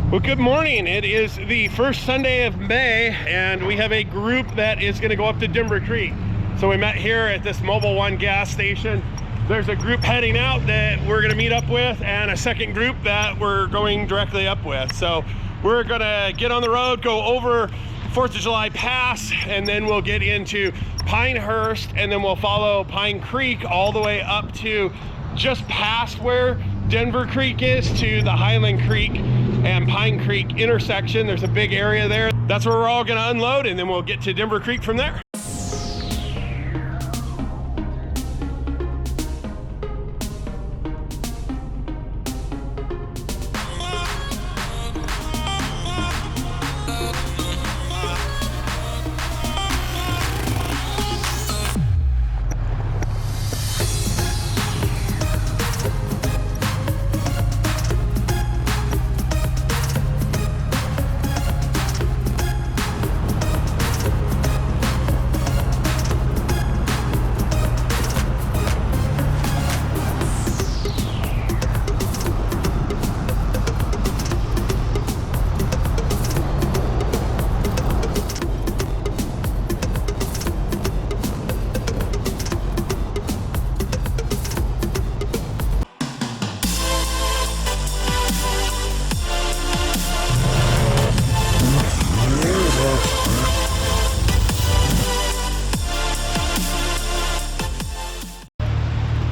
Well, good morning. It is the first Sunday of May, and we have a group that is going to go up to Denver Creek. So we met here at this Mobil 1 gas station. There's a group heading out that we're going to meet up with, and a second group that we're going directly up with. So we're going to get on the road, go over 4th of July Pass, and then we'll get into Pinehurst, and then we'll follow Pine Creek all the way up to just past where Denver Creek is, to the Highland Creek and Pine Creek intersection. There's a big area there. That's where we're all going to unload, and then we'll get to Denver Creek from there.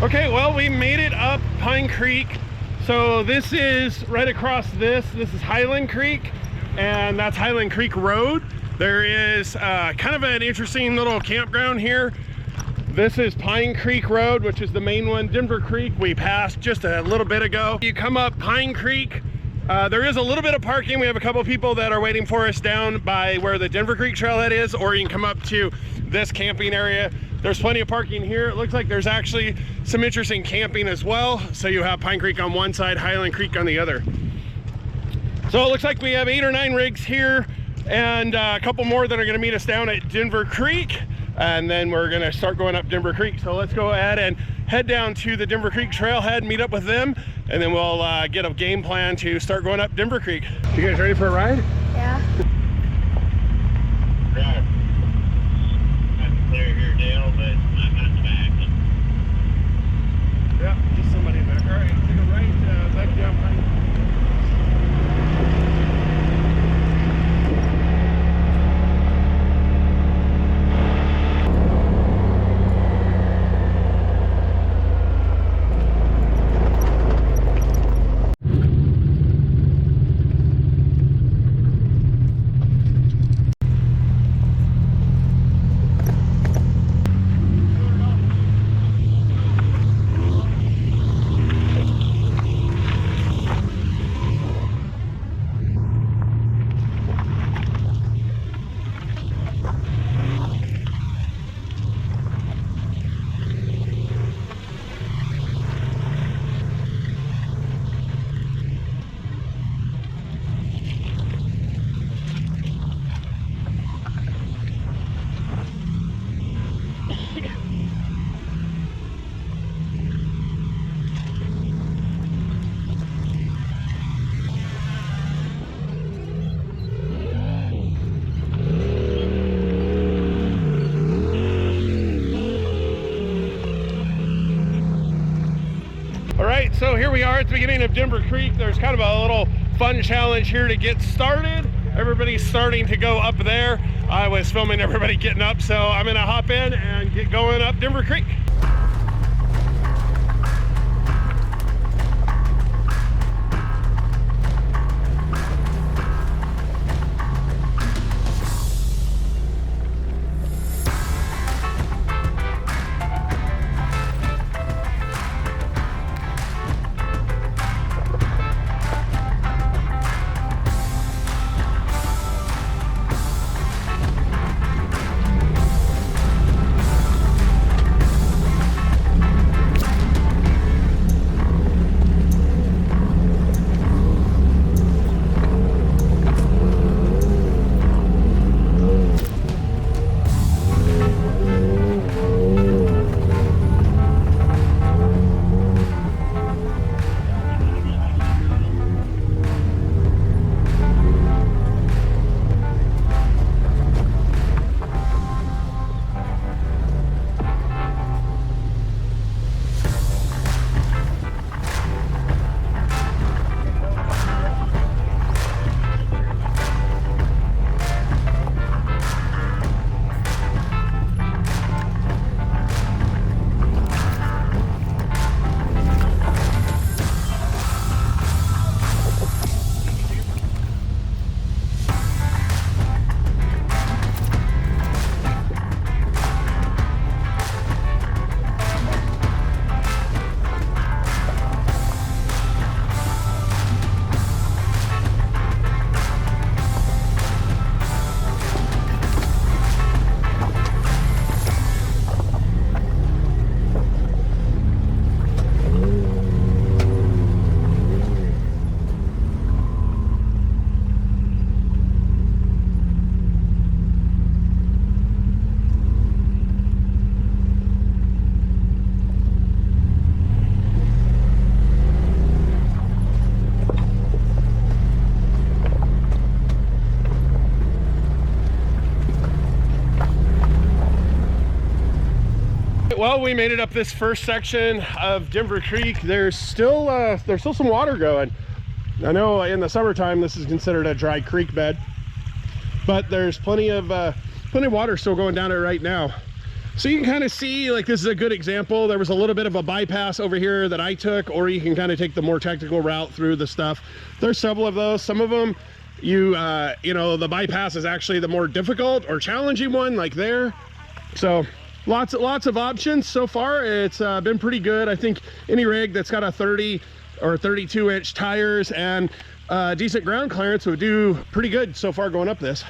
Okay, well, we made it up Pine Creek. So this is right across this is Highland Creek, and that's Highland Creek Road. There is kind of an interesting little campground here. This is Pine Creek Road, which is the main one. Denver Creek we passed just a little bit ago. You come up Pine Creek, there is a little bit of parking. We have a couple people that are waiting for us down by where the Denver Creek trailhead is, or you can come up to this camping area. There's plenty of parking here. It looks like there's actually some interesting camping as well. So you have Pine Creek on one side, Highland Creek on the other. So it looks like we have 8 or 9 rigs here, and a couple more that are gonna meet us down at Denver Creek. And then we're gonna start going up Denver Creek. So let's go ahead and head down to the Denver Creek trailhead, meet up with them, and then we'll get a game plan to start going up Denver Creek. You guys ready for a ride? Yeah. Right. Clear here, Dale, but I'm not back. Yeah, just somebody back. All right, take a right back down Pine. So here we are at the beginning of Denver Creek. There's kind of a little fun challenge here to get started. Everybody's starting to go up there. I was filming everybody getting up, so I'm gonna hop in and get going up Denver Creek. well, we made it up this first section of Denver Creek. There's still some water going. I know in the summertime this is considered a dry creek bed, but there's plenty of water still going down it right now. So you can kind of see, like, this is a good example. There was a little bit of a bypass over here that I took, or you can kind of take the more technical route through the stuff. There's several of those. Some of them, you know, the bypass is actually the more difficult or challenging one, like there. So lots of options so far. It's been pretty good. I think any rig that's got a 30 or 32 inch tires and decent ground clearance would do pretty good so far going up this.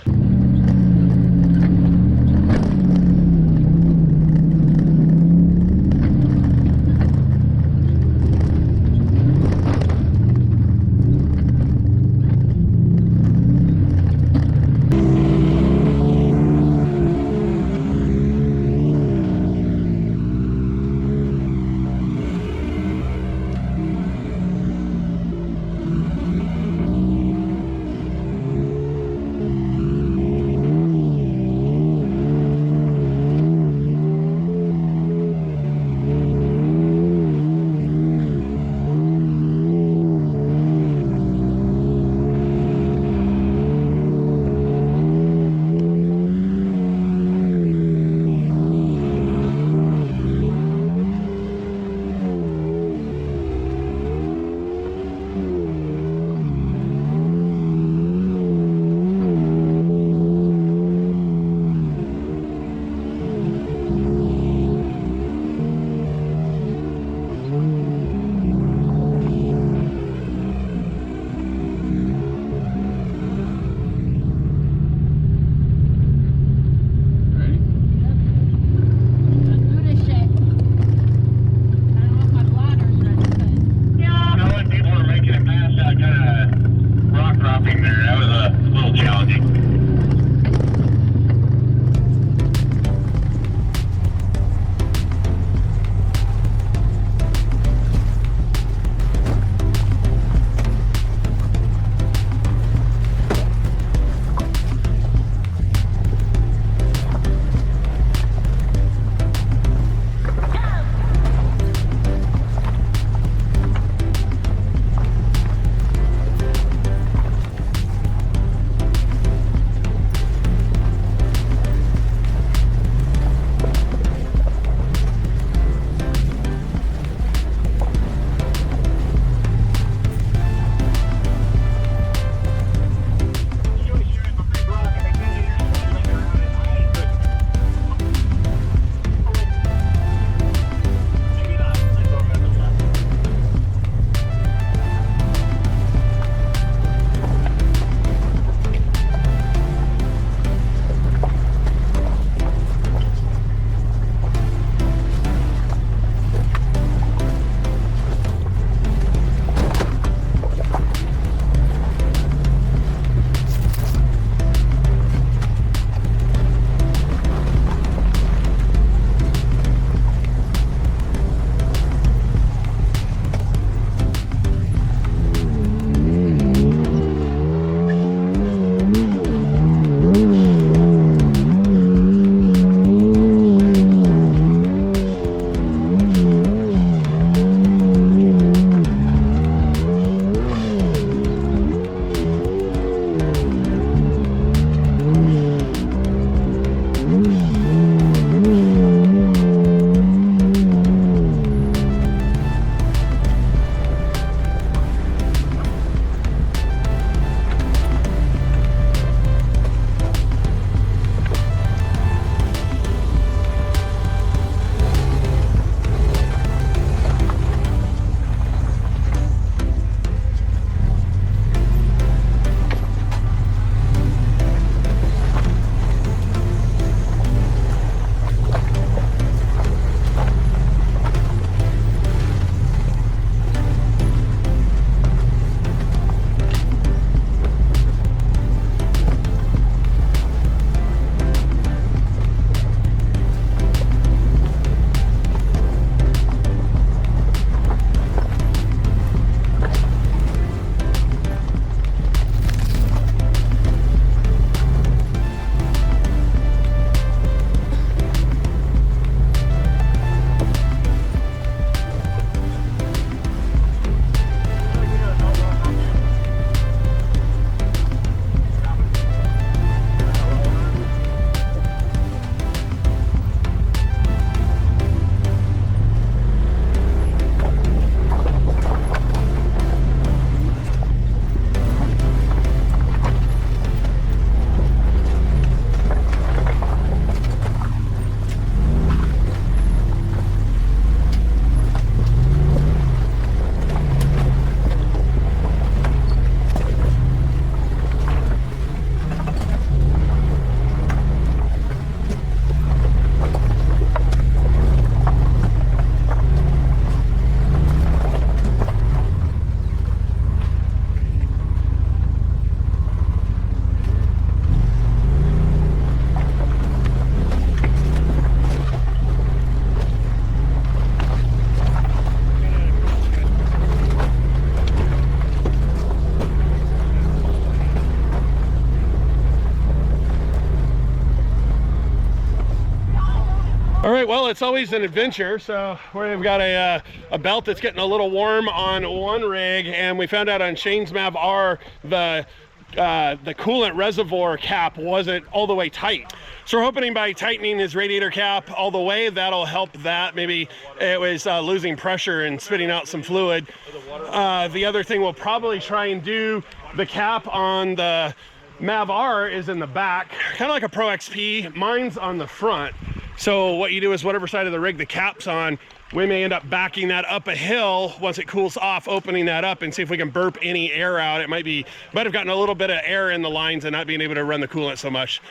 right, well, it's always an adventure. So we've got a belt that's getting a little warm on one rig, and we found out on Shane's Mav R the coolant reservoir cap wasn't all the way tight. So we're hoping by tightening his radiator cap all the way, that'll help that. Maybe it was losing pressure and spitting out some fluid. The other thing we'll probably try and do, the cap on the Mav R is in the back, kind of like a Pro XP. Mine's on the front. So what you do is whatever side of the rig the cap's on, we may end up backing that up a hill once it cools off, opening that up and see if we can burp any air out. It might have gotten a little bit of air in the lines and not being able to run the coolant so much.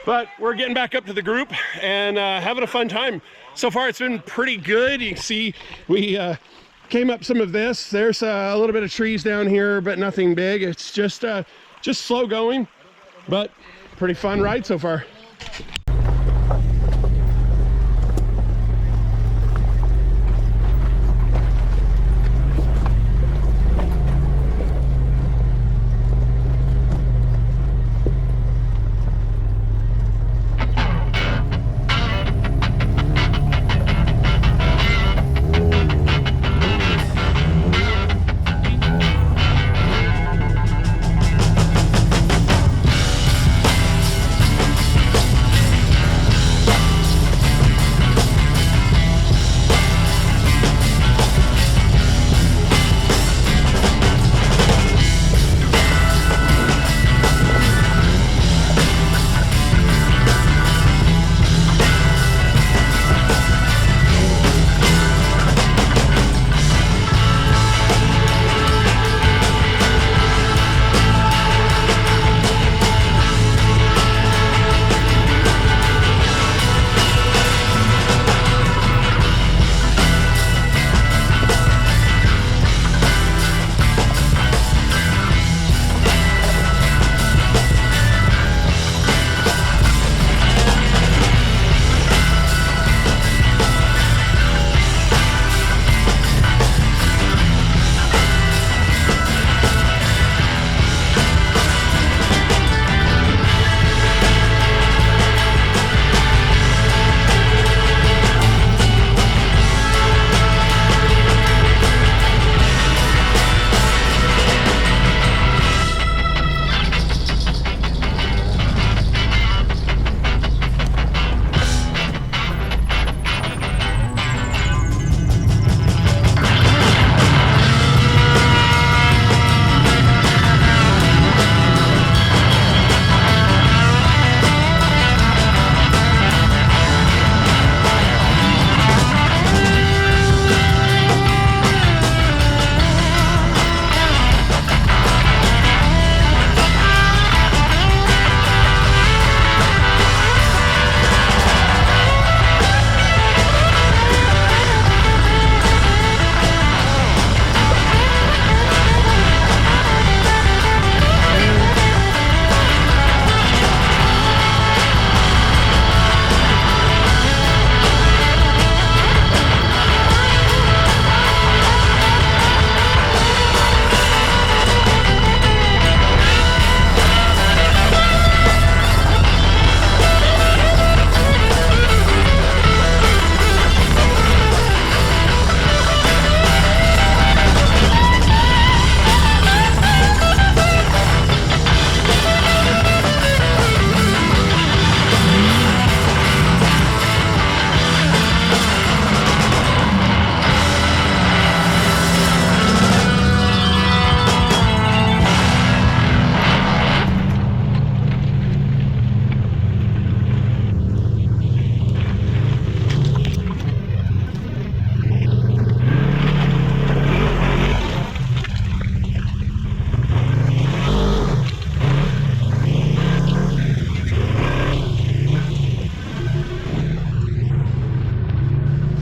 But we're getting back up to the group and having a fun time. So far it's been pretty good. You can see we came up some of this. There's a little bit of trees down here, but nothing big. It's just slow going, but pretty fun ride so far.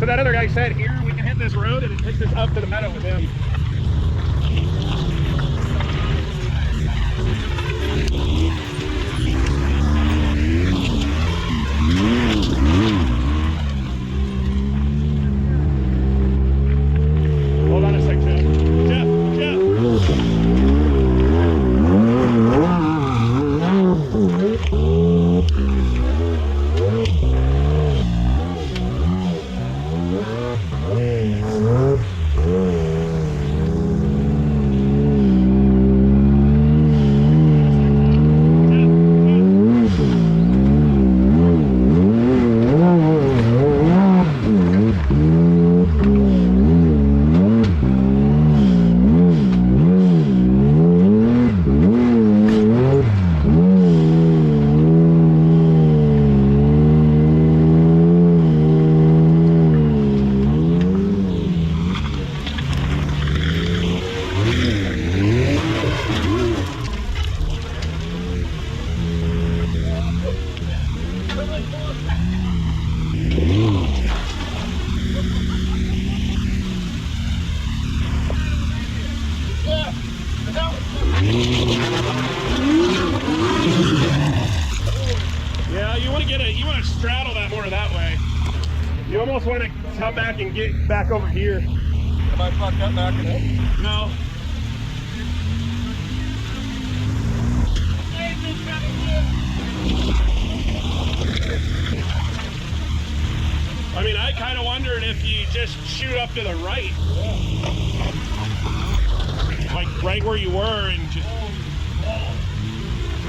So that other guy said here we can hit this road and it takes us up to the meadow with him. Hold on a sec, Jeff. cut back and get back over here. Am I fucked up backing up? No. I mean, I kind of wondered if you just shoot up to the right. Yeah. Like right where you were and just...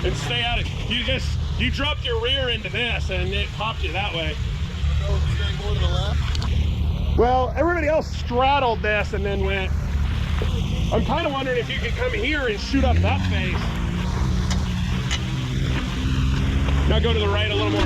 And stay out of... You dropped your rear into this and it popped you that way. So stay more to the left? Well, everybody else straddled this and then went... I'm kind of wondering if you could come here and shoot up that face. Now go to the right a little more.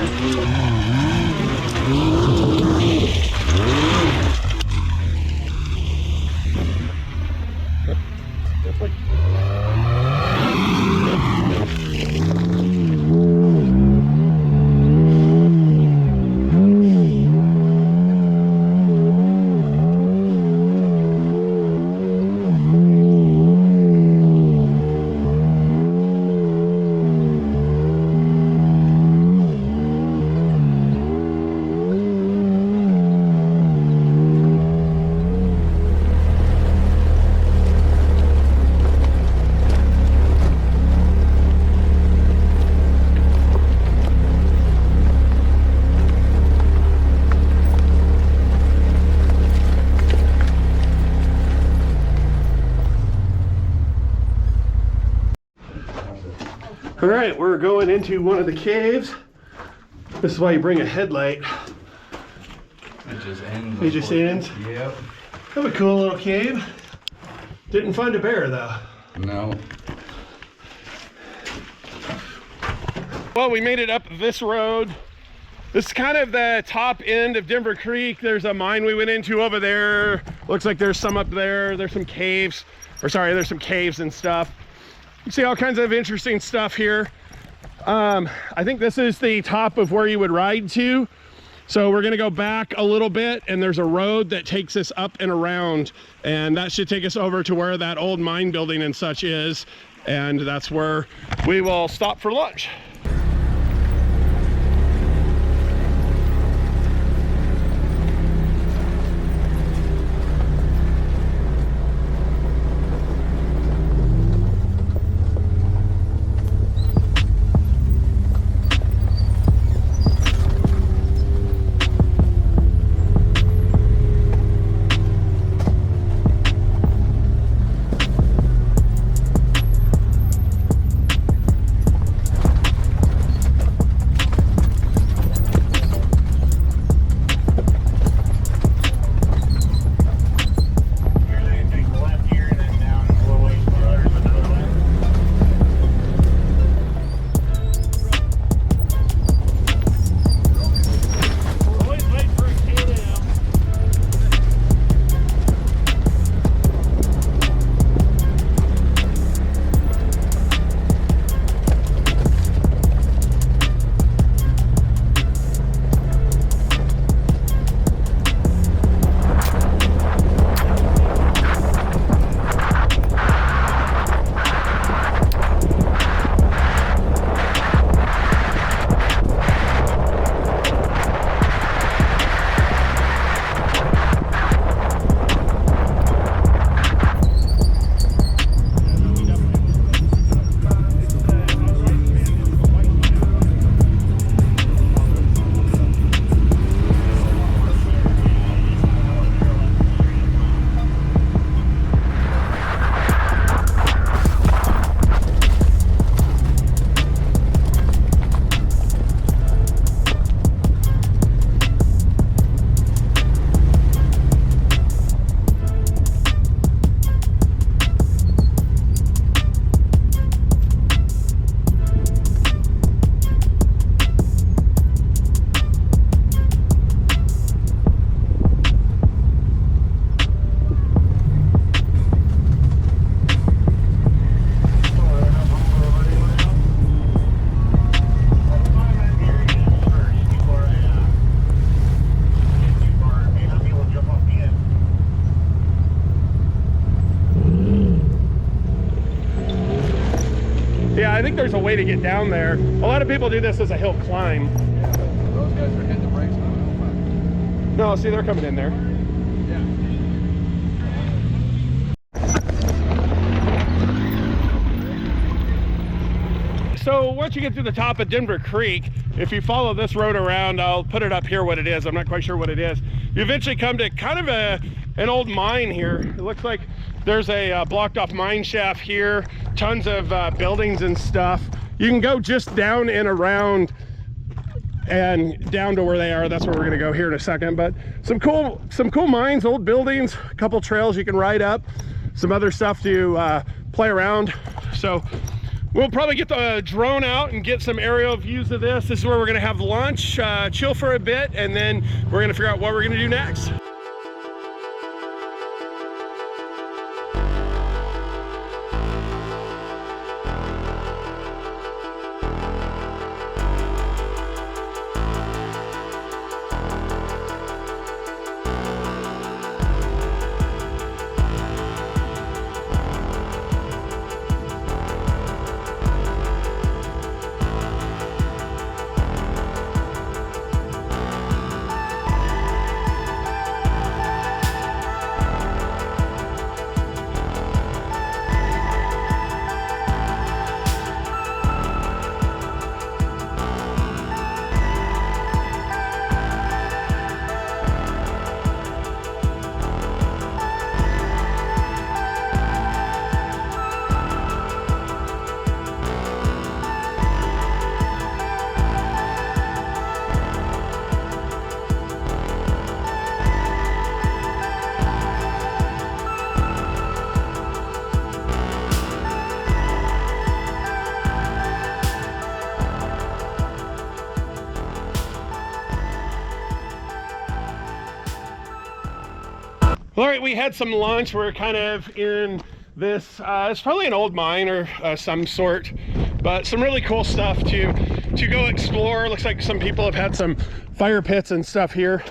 All right, we're going into one of the caves. This is why you bring a headlight. It just ends. It just ends? Yep. Have a cool little cave. Didn't find a bear though. No. Well, we made it up this road. This is kind of the top end of Denver Creek. There's a mine we went into over there. Looks like there's some up there. There's some caves, or sorry, there's some caves and stuff. You see all kinds of interesting stuff here. I think this is the top of where you would ride to. So we're gonna go back a little bit and there's a road that takes us up and around, and that should take us over to where that old mine building and such is. And that's where we will stop for lunch. I think there's a way to get down there. A lot of people do this as a hill climb. Those guys are hitting the brakes on the hill. No, see, they're coming in there. So once you get to the top of Denver Creek, if you follow this road around, I'll put it up here what it is. I'm not quite sure what it is. You eventually come to kind of an old mine here. It looks like there's a blocked off mine shaft here, tons of buildings and stuff. You can go just down and around and down to where they are. That's where we're gonna go here in a second. But some cool mines, old buildings, a couple trails you can ride up, some other stuff to play around. So we'll probably get the drone out and get some aerial views of this. This is where we're gonna have lunch, chill for a bit, and then we're gonna figure out what we're gonna do next. All right, we had some lunch. We're kind of in this, it's probably an old mine or some sort, but some really cool stuff to go explore. Looks like some people have had some fire pits and stuff here.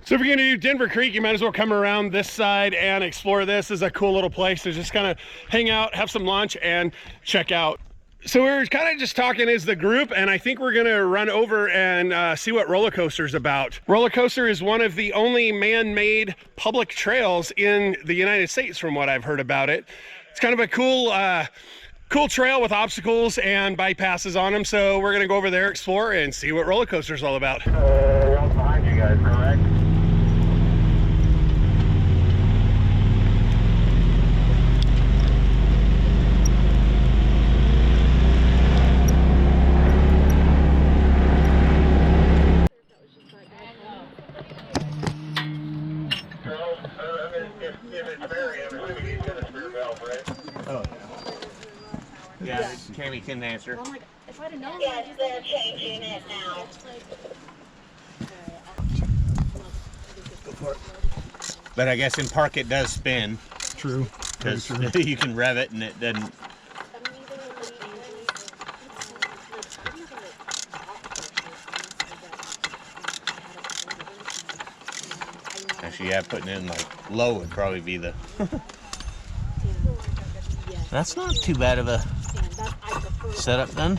So if you're gonna do Denver Creek, you might as well come around this side and explore this. This is a cool little place to just kind of hang out, have some lunch, and check out. So we're kind of just talking as the group, and I think we're gonna run over and see what Roller Coaster's about. Roller Coaster is one of the only man-made public trails in the United States, from what I've heard about it. It's kind of a cool trail with obstacles and bypasses on them. So we're gonna go over there, explore, and see what Roller Coaster's all about. Right behind you guys, correct? Yeah, Cammy can answer. I'm like, if I'd have known, Yes, they're changing it now. But I guess in park it does spin. True. Because you can rev it and it doesn't. Actually, yeah, putting it in like low would probably be the. That's not too bad of a setup then.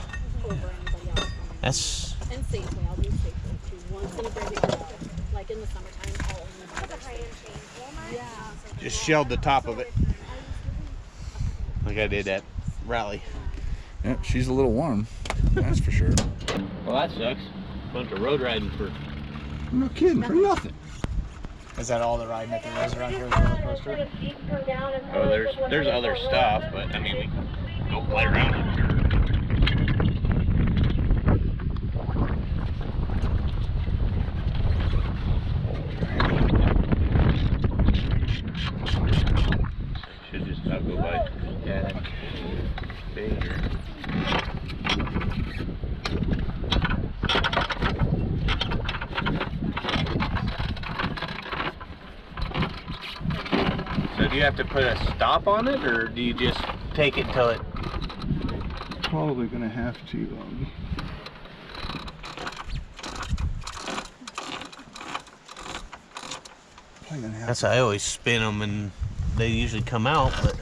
That's. And safely, I'll do safely too. Once in a great year, like in the summertime, I'll only do yeah. Just shelled the top of it. Like I did at Raleigh. Yeah, she's a little warm. That's for sure. Well, that sucks. Bunch of road riding for. No kidding, for nothing. Is that all the riding that there is around here with Roller Coaster? Oh, there's other stuff, but I mean, we can go play around it. Should just about go by. Yeah. Danger. So do you have to put a stop on it, or do you just take it until it? Probably gonna have to. Probably gonna have That's how I always spin them, and they usually come out. But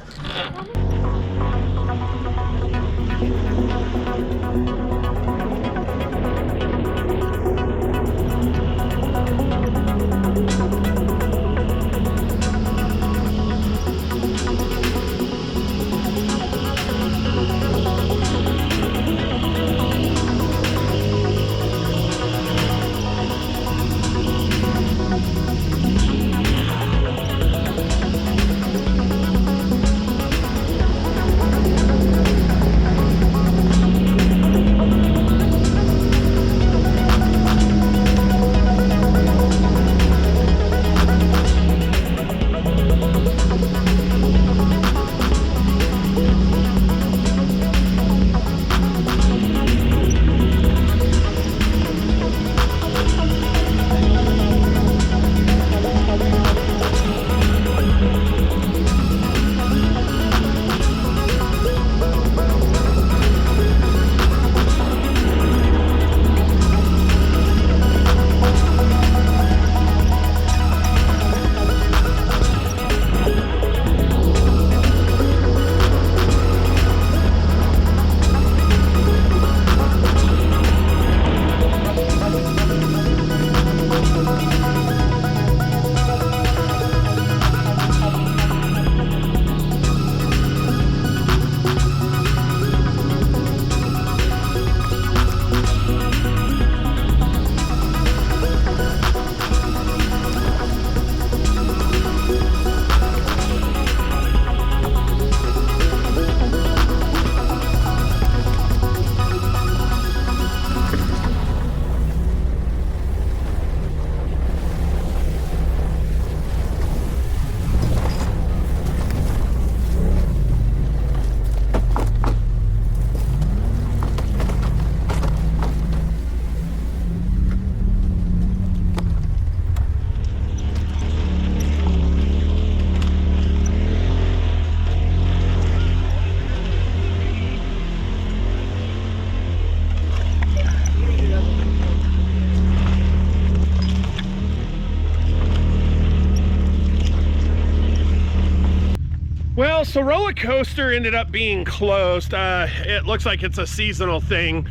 Well, so roller coaster ended up being closed. It looks like it's a seasonal thing.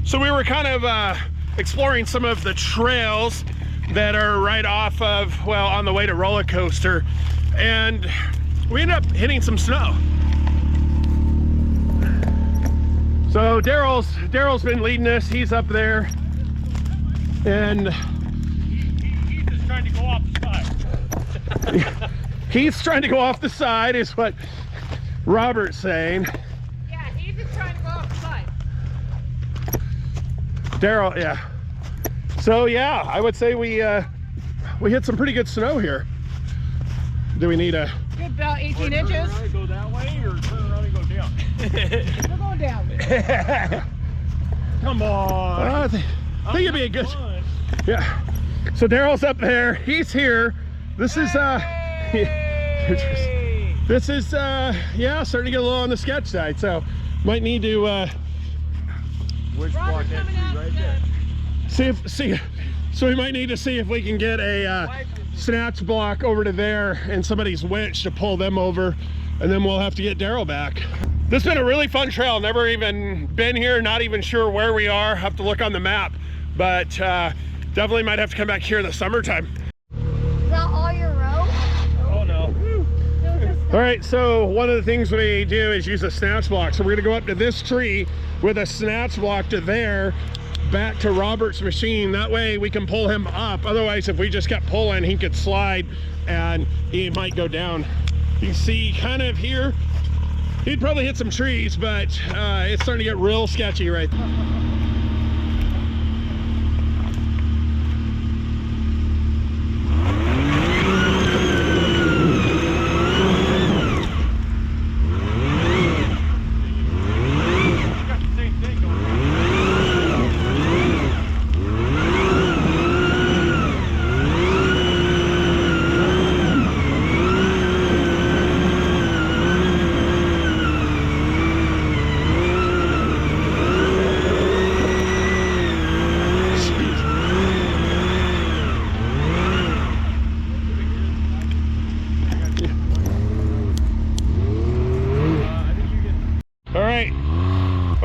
So we were kind of exploring some of the trails that are right off of, well, on the way to roller coaster, and we ended up hitting some snow. So Daryl's been leading us. He's up there, and He's just trying to go off the side. He's trying to go off the side, is what Robert's saying. Yeah, he's just trying to go off the side. Daryl, yeah. So yeah, I would say we hit some pretty good snow here. Do we need a? Good, about 18 inches. Turn around and go that way, or turn around and go down? We're going down. Come on. I think it'd be a good. Fun. Yeah. So Daryl's up there. He's here. This is this is yeah, starting to get a little on the sketch side. So might need to Which block Robert's that coming tree out right the- there? so we might need to see if we can get a snatch block over to there and somebody's winch to pull them over, and then we'll have to get Daryl back. This has been a really fun trail. Never even been here, not even sure where we are. Have to look on the map, but definitely might have to come back here in the summertime. Is that all your rope? Oh no. All right, so one of the things we do is use a snatch block. So we're gonna go up to this tree with a snatch block to there, back to Robert's machine. That way we can pull him up. Otherwise, if we just kept pulling, he could slide and he might go down. You can see kind of here, he'd probably hit some trees, but it's starting to get real sketchy right there.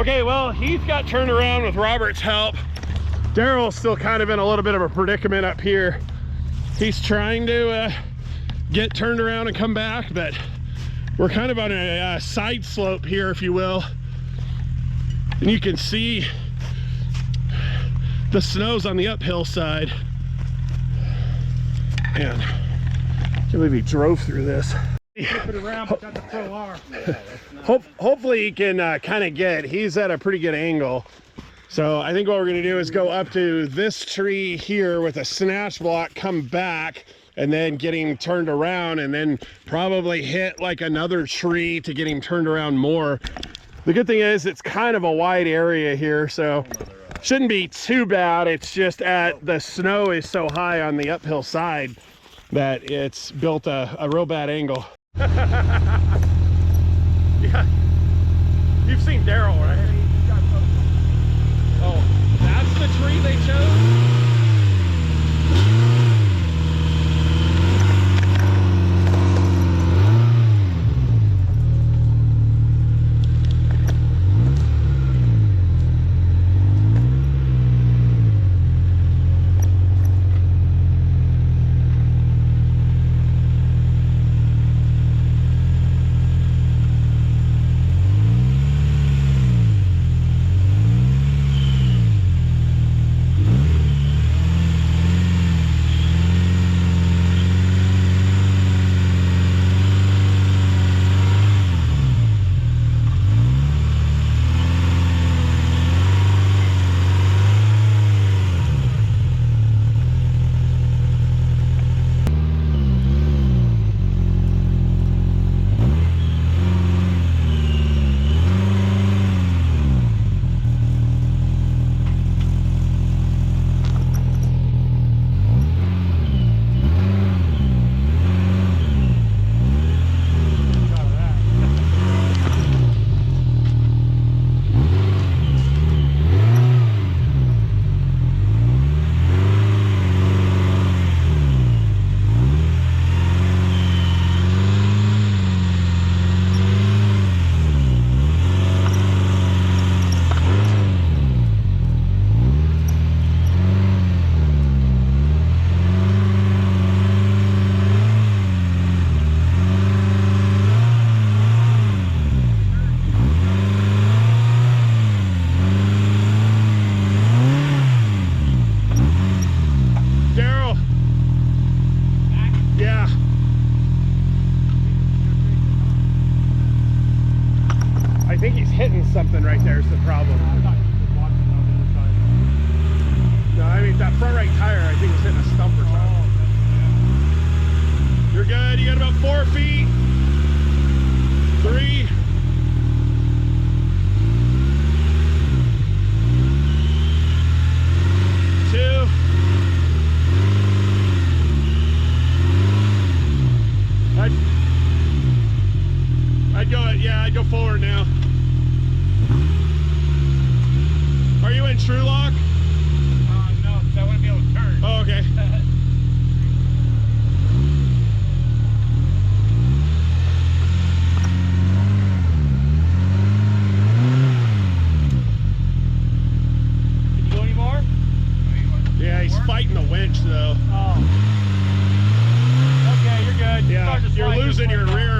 Okay, well, he's got turned around with Robert's help. Daryl's still kind of in a little bit of a predicament up here. He's trying to get turned around and come back, but we're kind of on a side slope here, if you will. And you can see the snow's on the uphill side. And I can't believe he drove through this. Hopefully he can kind of get, he's at a pretty good angle. So I think what we're gonna do is go up to this tree here with a snatch block, come back, and then get him turned around, and then probably hit like another tree to get him turned around more. The good thing is it's kind of a wide area here, so shouldn't be too bad. It's just the snow is so high on the uphill side that it's built a real bad angle. Yeah, you've seen Daryl, right? Oh, that's the tree they chose? Something right there is the problem. No, I mean that front right tire, I think it's hitting a stump or something. You're good. You got about 4 feet. 3. I'd go forward now. Are you in true lock? No, because I wouldn't be able to turn. Oh, okay. Can you go anymore? Yeah, he's fighting the winch though. Oh. Okay, you're good. Yeah, you're losing your rear.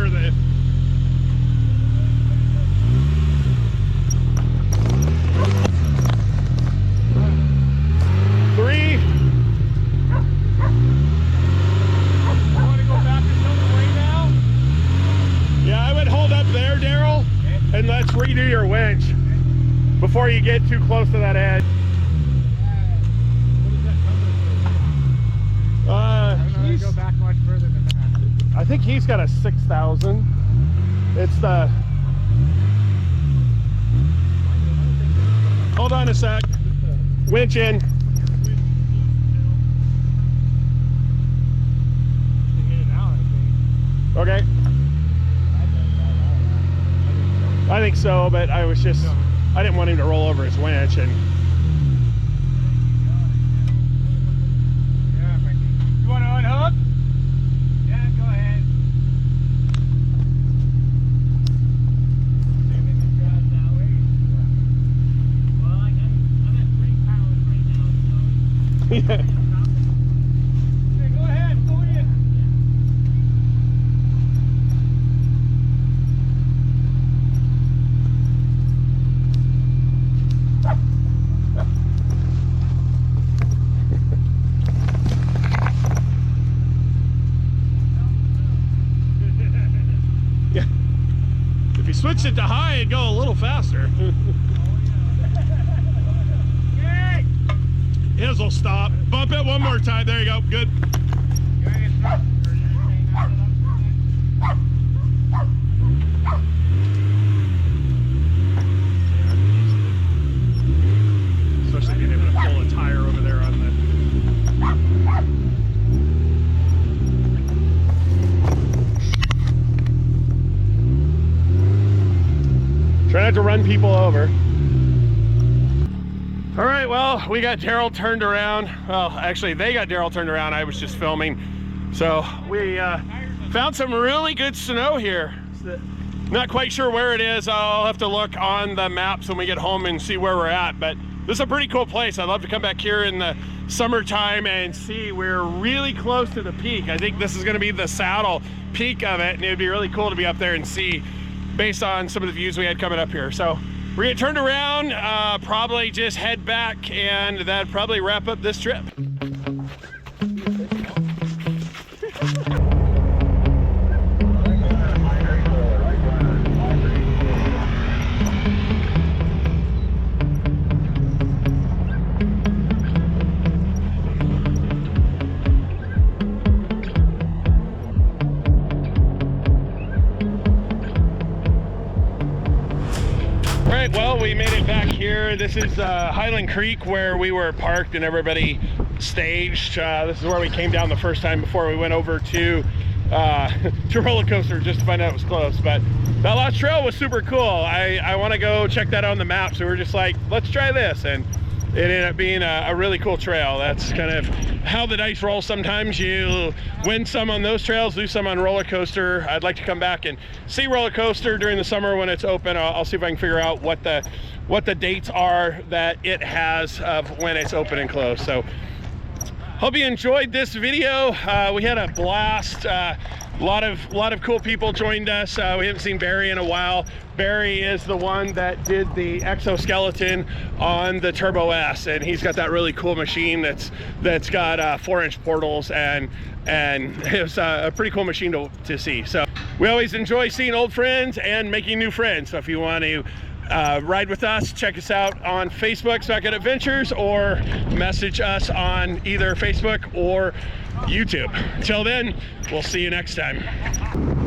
And let's redo your winch before you get too close to that edge. Go back much further than that. I think he's got a 6,000. It's the... Hold on a sec. Winch in. Okay. I think so, but I was just, I didn't want him to roll over his winch. And you want to unhook? Yeah, go ahead. switched it to high, it'd go a little faster. His will stop. Bump it one more time. There you go. Good. Especially being able to pull a tire over there on the. Try not to run people over. All right, well, we got Daryl turned around. Well, actually, they got Daryl turned around. I was just filming. So we found some really good snow here. Not quite sure where it is. I'll have to look on the maps when we get home and see where we're at. But this is a pretty cool place. I'd love to come back here in the summertime and see. We're really close to the peak. I think this is going to be the saddle peak of it, and it'd be really cool to be up there and see based on some of the views we had coming up here. So we're gonna turn around, probably just head back, and that'd probably wrap up this trip. Well, we made it back here. This is Highland Creek where we were parked and everybody staged. This is where we came down the first time before we went over to roller coaster just to find out it was close. But that last trail was super cool. I want to go check that out on the map. So we're just like, let's try this. And it ended up being a really cool trail. That's kind of how the dice roll. Sometimes you win some on those trails, lose some on roller coaster. I'd like to come back and see roller coaster during the summer when it's open. I'll see if I can figure out what the dates are that it has of when it's open and closed. So hope you enjoyed this video. We had a blast. A lot of cool people joined us. We haven't seen Barry in a while. Barry is the one that did the exoskeleton on the Turbo S, and he's got that really cool machine that's got 4-inch portals, and it's a pretty cool machine to see. So we always enjoy seeing old friends and making new friends. So if you want to ride with us, check us out on Facebook, Smackhead Adventures, or message us on either Facebook or YouTube. Until then, we'll see you next time.